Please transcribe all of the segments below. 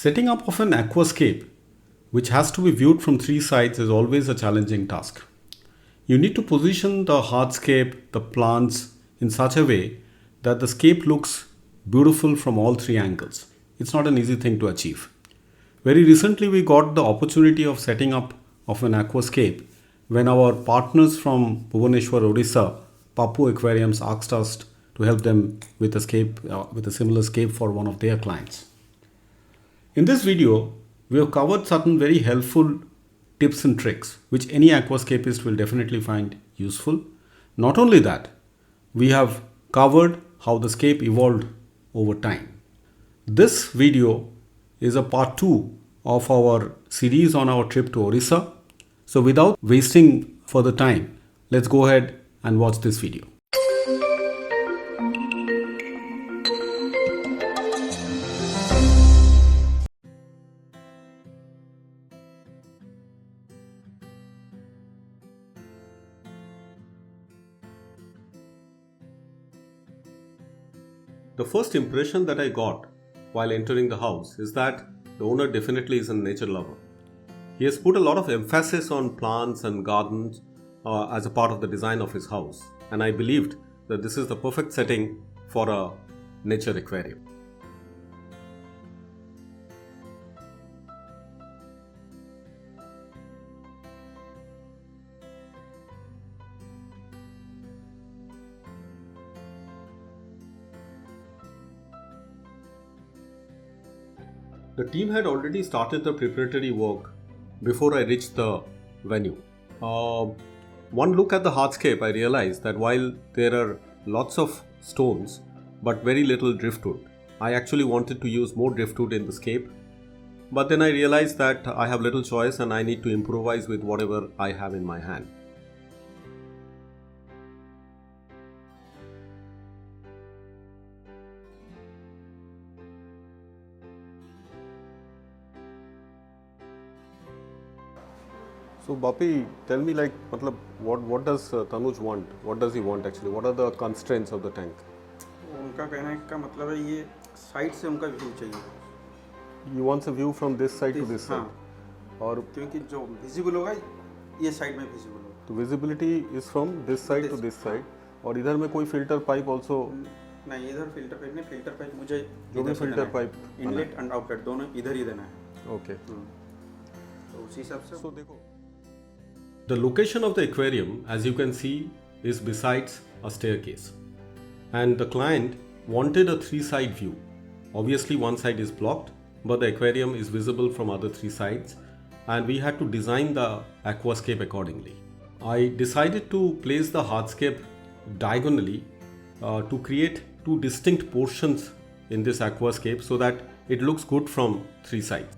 Setting up of an aquascape, which has to be viewed from three sides, is always a challenging task. You need to position the hardscape, the plants, in such a way that the scape looks beautiful from all three angles. It's not an easy thing to achieve. Very recently, we got the opportunity of setting up of an aquascape when our partners from Bhubaneswar, Odisha, Pappu Aquariums asked us to help them with with a similar scape for one of their clients. In this video, we have covered certain very helpful tips and tricks which any aquascapist will definitely find useful. Not only that, we have covered how the scape evolved over time. This video is a part 2 of our series on our trip to Odisha. So without wasting further time, let's go ahead and watch this video. The first impression that I got while entering the house is that the owner definitely is a nature lover. He has put a lot of emphasis on plants and gardens as a part of the design of his house, and I believed that this is the perfect setting for a nature aquarium. The team had already started the preparatory work before I reached the venue. One look at the hardscape, I realized that while there are lots of stones but very little driftwood, I actually wanted to use more driftwood in the scape. But then I realized that I have little choice and I need to improvise with whatever I have in my hand. So Bapi, tell me what does Tanuj want? What does he want actually? What are the constraints of the tank? उनका कहने का मतलब है ये side से उनका view चाहिए. He wants a view from this side to this side. और क्योंकि जो विजिबल होगा ये साइड में विजिबल होगा. तो visibility is from this side to this side. और इधर में कोई filter pipe also नहीं, इधर फिल्टर पाइप नहीं, फिल्टर पाइप मुझे जो भी filter pipe inlet and outlet दोनों इधर ही देना है. Okay. तो उसी हिसाब से. So देखो. The location of the aquarium, as you can see, is besides a staircase. And the client wanted a three-side view. Obviously, one side is blocked, but the aquarium is visible from other three sides. And we had to design the aquascape accordingly. I decided to place the hardscape diagonally to create two distinct portions in this aquascape so that it looks good from three sides.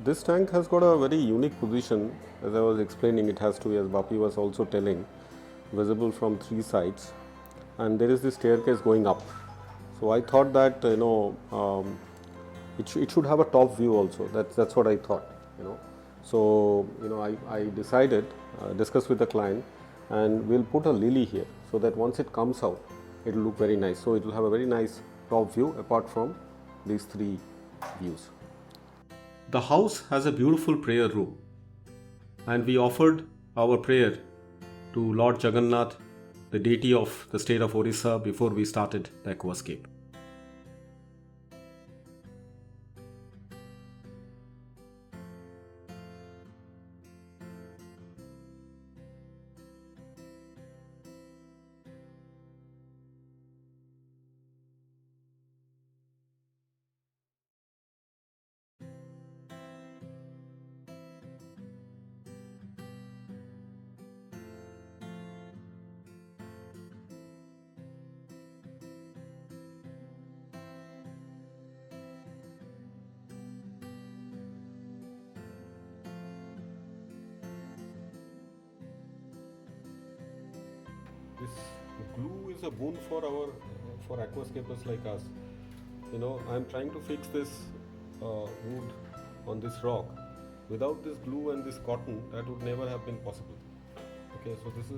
This tank has got a very unique position. As I was explaining, it has to be, as Bapi was also telling, visible from three sides, and there is this staircase going up. So I thought that it should have a top view also. That's what I thought. So I decided, discussed with the client, and we'll put a lily here so that once it comes out, it will look very nice. So it will have a very nice top view apart from these three views. The house has a beautiful prayer room, and we offered our prayer to Lord Jagannath, the deity of the state of Odisha, before we started the aquascape. This glue is a boon for aquascapers like us. I'm trying to fix this wood on this rock. Without this glue and this cotton, that would never have been possible. Okay, so this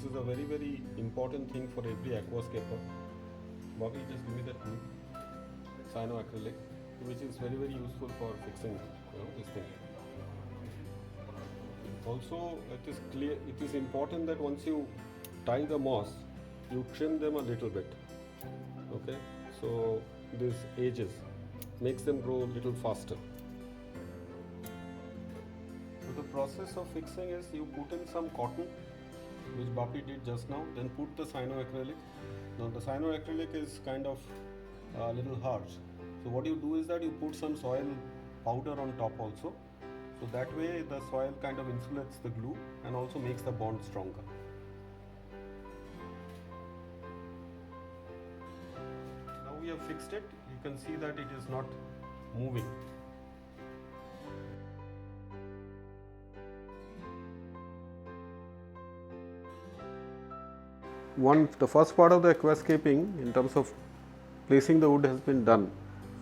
is a very, very important thing for every aquascaper. Bobby, just give me that glue. Cyanoacrylic. which is very useful for fixing this thing. Also, it is important that once you tie the moss, you trim them a little bit. Okay, so these edges makes them grow a little faster. So the process of fixing is you put in some cotton, which Bapi did just now, then put the cyanoacrylic. Now the cyanoacrylic is kind of a little harsh. So what you do is that you put some soil powder on top also. So that way the soil kind of insulates the glue and also makes the bond stronger. Now we have fixed it. You can see that it is not moving. The first part of the aquascaping in terms of placing the wood has been done.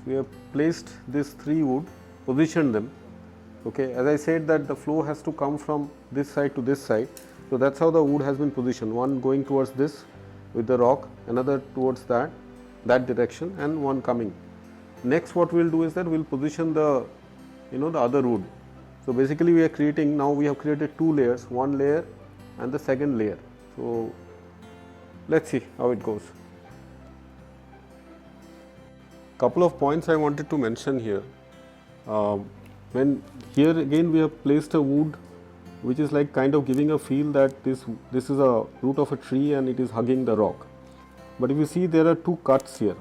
We have placed these 3 wood, positioned them. Okay, as I said that the flow has to come from this side to this side. So that's how the wood has been positioned. One going towards this with the rock, another towards that direction, and one coming. Next what we will do is that we will position the the other wood. So basically we are creating, now we have created 2 layers, one layer and the second layer. So let's see how it goes. Couple of points I wanted to mention here. When here again we have placed a wood which is like kind of giving a feel that this is a root of a tree and it is hugging the rock. But if you see, there are 2 cuts here.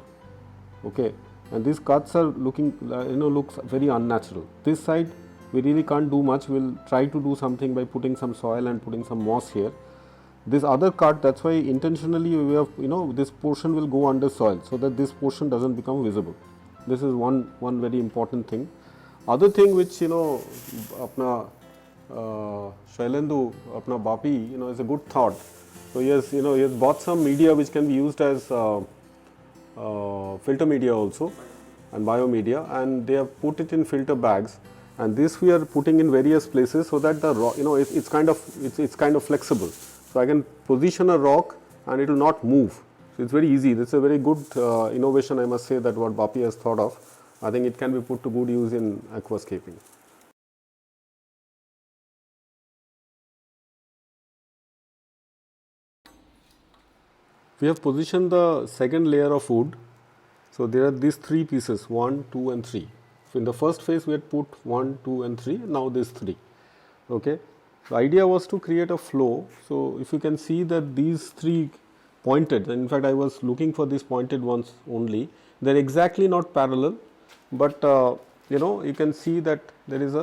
Okay, and these cuts are looking looks very unnatural. This side we really can't do much. We'll try to do something by putting some soil and putting some moss here. This other cut, that's why intentionally we have this portion will go under soil so that this portion doesn't become visible. This is one very important thing. Other thing which apna Shailendu, apna Bapi, is a good thought. So he has bought some media which can be used as filter media also and biomedia, and they have put it in filter bags, and this we are putting in various places so that the rock, it's kind of flexible. So I can position a rock and it will not move. So it's very easy. This is a very good innovation, I must say, that what Bapi has thought of. I think it can be put to good use in aquascaping. We have positioned the second layer of wood. So there are these 3 pieces, 1, 2 and 3. So in the first phase we had put 1, 2 and 3, now these 3. Okay. The idea was to create a flow. So if you can see that these 3 pointed, in fact I was looking for these pointed ones only. They are exactly not parallel, but you can see that there is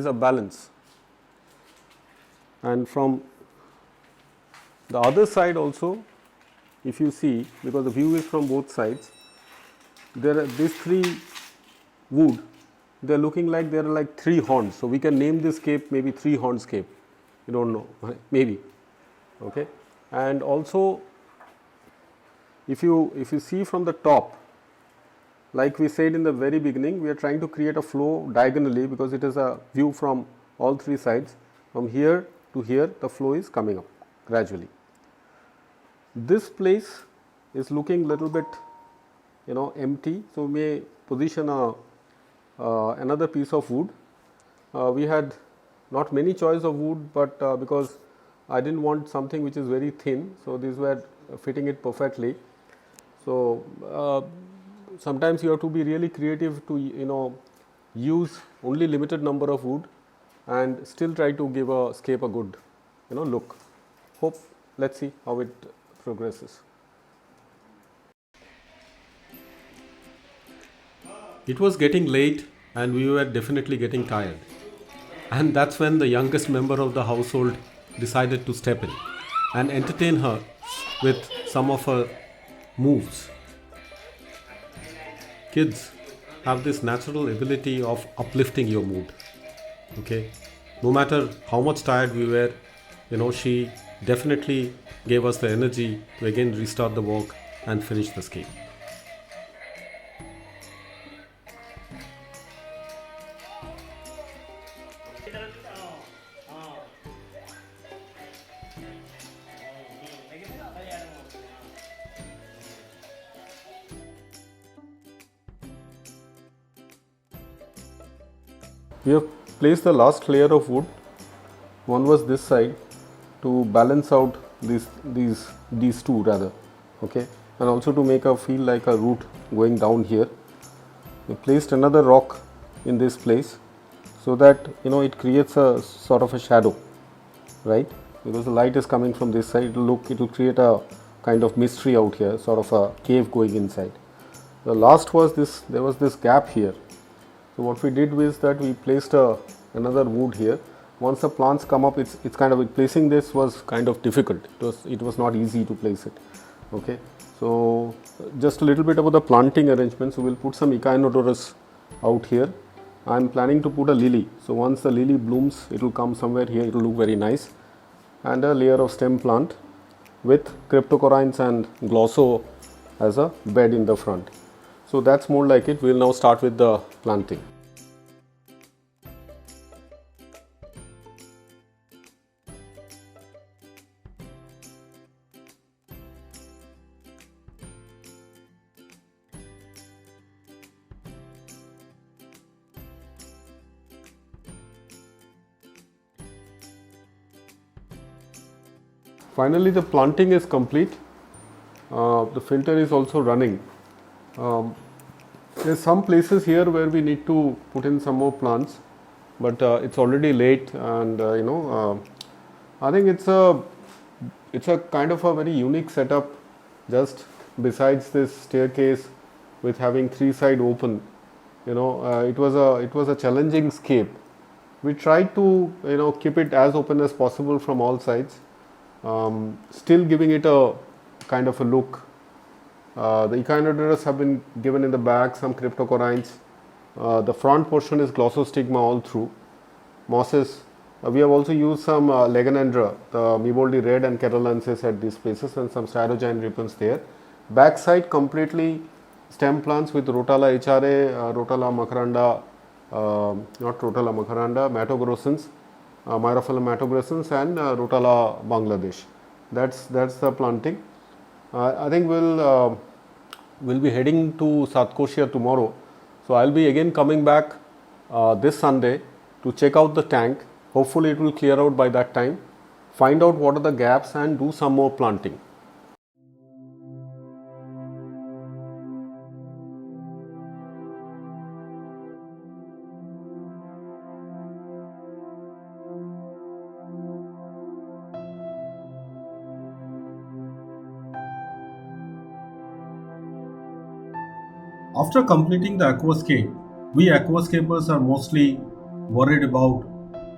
a balance. And from the other side also, if you see, because the view is from both sides, there are these 3 wood. They are looking like there are like 3 horns. So we can name this cape maybe 3 horns cape. You don't know, maybe. Okay. And also, if you see from the top, like we said in the very beginning, we are trying to create a flow diagonally because it is a view from all 3 sides. From here to here, the flow is coming up gradually. This place is looking little bit, empty. So we may position another piece of wood. We had not many choice of wood, but because I didn't want something which is very thin, so these were fitting it perfectly. So sometimes you have to be really creative to use only limited number of wood and still try to give a scape a good look. Let's see how it progresses. It was getting late and we were definitely getting tired. And that's when the youngest member of the household decided to step in and entertain her with some of her moves. Kids have this natural ability of uplifting your mood. Okay, no matter how much tired we were, she definitely gave us the energy to again restart the walk and finish the scape. We have placed the last layer of wood. One was this side to balance out these two rather, okay, and also to make a feel like a root going down here. We placed another rock in this place so that it creates a sort of a shadow, right? Because the light is coming from this side, it will create a kind of mystery out here, sort of a cave going inside. The last was this, there was this gap here. So what we did was that we placed another wood here. Once the plants come up, it's kind of, placing this was kind of difficult. It was not easy to place it. Okay, so just a little bit about the planting arrangement. So we'll put some echinodoros out here. I'm planning to put a lily. So once the lily blooms, it will come somewhere here. It will look very nice. And a layer of stem plant with cryptocorynes and glosso as a bed in the front. So that's more like it. We'll now start with the planting. Finally, the planting is complete. The filter is also running. There's some places here where we need to put in some more plants, but it's already late, and I think it's a kind of a very unique setup. Just besides this staircase with having three side open, it was a challenging scape. We tried to keep it as open as possible from all sides. Still giving it a kind of a look. The echinodoros have been given in the back, some cryptocorynes. The front portion is glossostigma all through. Mosses. We have also used some Leganandra, the Miboldi red and Carolensis at these places, and some Styrogyne repens there. Back side completely stem plants with Rotala HRA, Rotala macaranda, not Rotala macaranda, Matogrossens. Myrophyllum matogrossens and Rotala Bangladesh. That's the planting. I think we'll be heading to South Korea tomorrow. So I'll be again coming back this Sunday to check out the tank. Hopefully it will clear out by that time. Find out what are the gaps and do some more planting. After completing the aquascape, we aquascapers are mostly worried about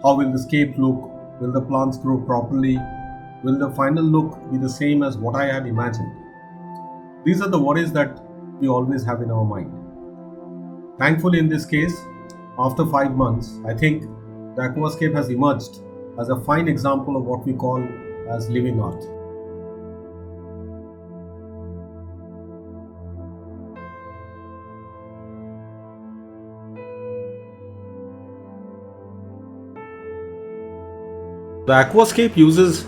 how will the scape look, will the plants grow properly, will the final look be the same as what I had imagined. These are the worries that we always have in our mind. Thankfully in this case, after 5 months, I think the aquascape has emerged as a fine example of what we call as living art. The aquascape uses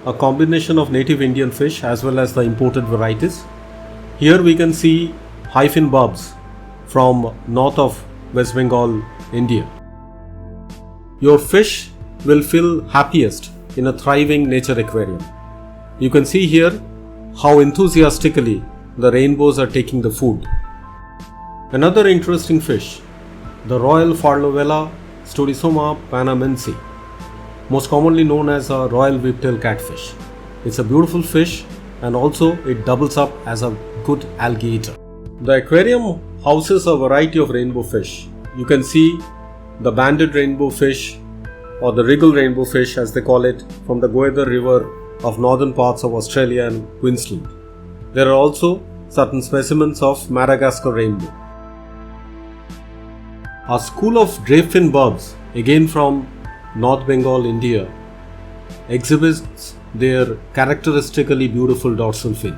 a combination of native Indian fish as well as the imported varieties. Here we can see hyphen barbs from north of West Bengal, India. Your fish will feel happiest in a thriving nature aquarium. You can see here how enthusiastically the rainbows are taking the food. Another interesting fish, the Royal Farlovella Storysoma panamense, most commonly known as a royal whiptail catfish. It's a beautiful fish and also it doubles up as a good algae eater. The aquarium houses a variety of rainbow fish. You can see the banded rainbow fish or the wriggle rainbow fish as they call it from the Goethe River of northern parts of Australia and Queensland. There are also certain specimens of Madagascar rainbow. A school of drapefin barbs, again from North Bengal, India, exhibits their characteristically beautiful dorsal fin.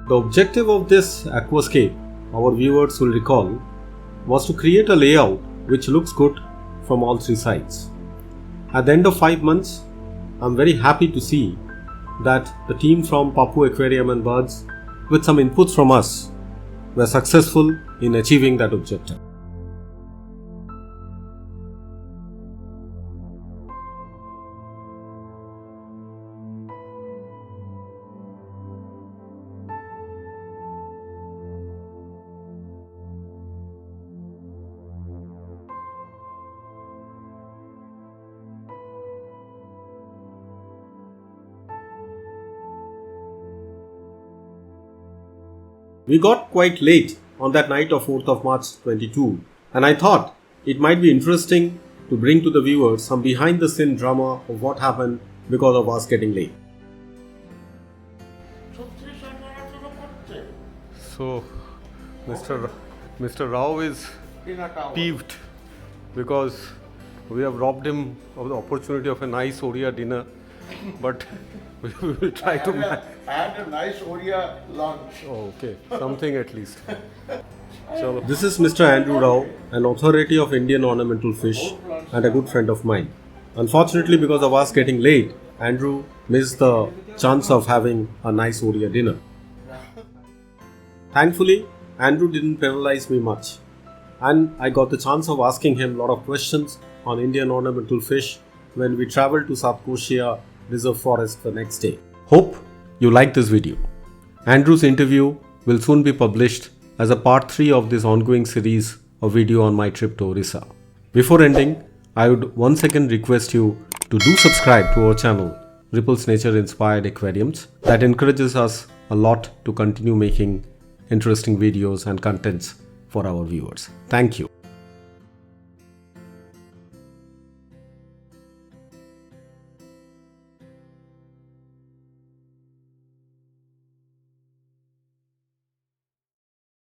The objective of this aquascape, our viewers will recall, was to create a layout which looks good from all three sides. At the end of 5 months, I'm very happy to see that the team from Pappu Aquarium and Birds, with some inputs from us, were successful in achieving that objective. We got quite late on that night of 4th of March 22, and I thought it might be interesting to bring to the viewers some behind the scene drama of what happened because of us getting late. So, Mr. Rao is peeved because we have robbed him of the opportunity of a nice Odia dinner, but we will try to I had a nice Odia lunch. Oh, okay, something at least. So, this is Mr. Andrew Rao, an authority of Indian ornamental fish and a good friend of mine. Unfortunately, because of us getting late, Andrew missed the chance of having a nice Odia dinner. Thankfully, Andrew didn't penalize me much, and I got the chance of asking him a lot of questions on Indian ornamental fish when we traveled to South Korea Reserve Forest the next day. Hope you like this video. Andrew's interview will soon be published as a part 3 of this ongoing series of video on my trip to Odisha. Before ending, I would once again request you to do subscribe to our channel, Ripple's Nature Inspired Aquariums. That encourages us a lot to continue making interesting videos and contents for our viewers. Thank you.